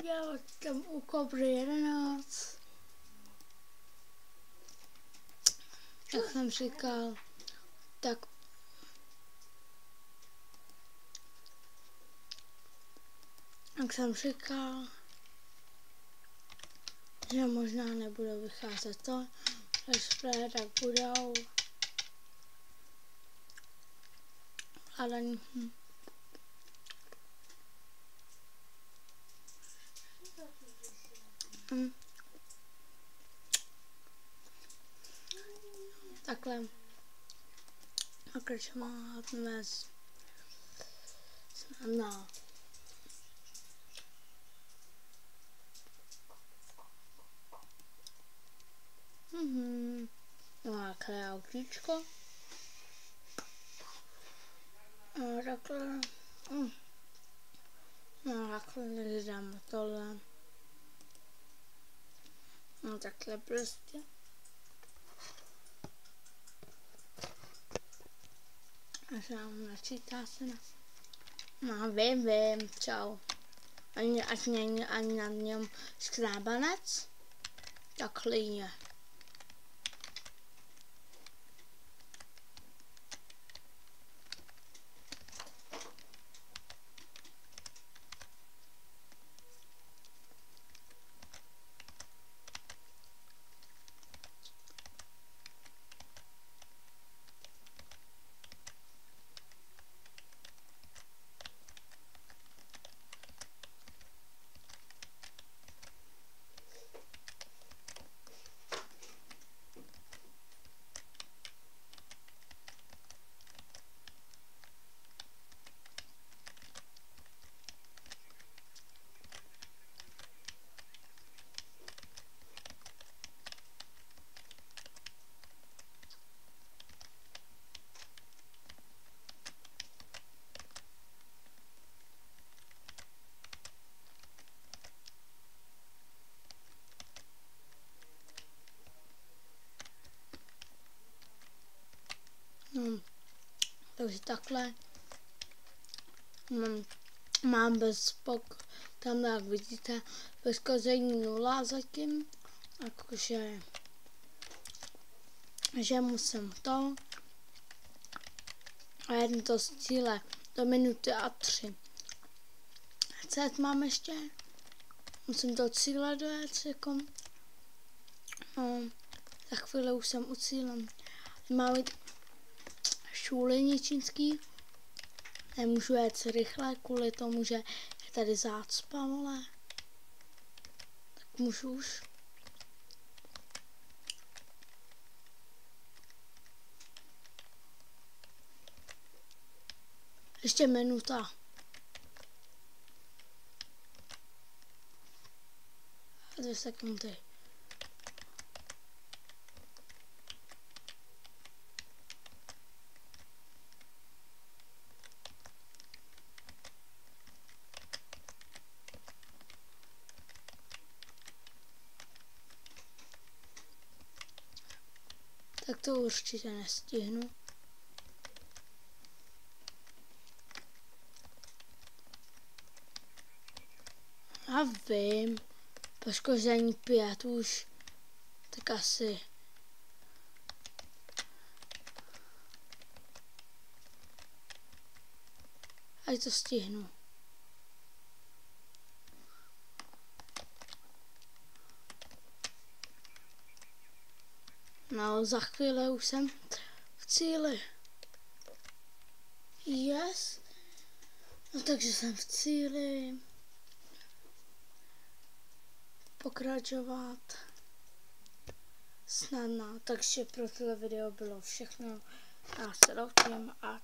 dělat tam u Kobry 11. Jak jsem říkal, tak jak jsem říkal, že možná nebude vycházet to, že tak budou hledaní. Takhle pokračujeme dnes na takhle autíčko a takhle takhle nedáme tohle takhle prostě až nám načítá se na vím, čau. Ať není ani na něm skrábanec, tak klidně. Takže takhle mám bez spok, tam jak vidíte, bez kazení 0 zatím, jakože že musím to a jedno to z cíle do minuty a 3. Cet mám ještě, musím do cíle dojet, jako za chvíli už jsem u cíle. Mám šůlení čínský, nemůžu jet rychle, kvůli tomu, že je tady zácpa, vole. Tak můžu už. Ještě minuta. A 2 sekundy. Tak to určitě nestihnu. A vím, poškození 5 už, tak asi. Ať to stihnu. No, za chvíli už jsem v cíli. Yes. No, takže jsem v cíli. Pokračovat. Snadno. Takže pro tohle video bylo všechno. Já se loučím a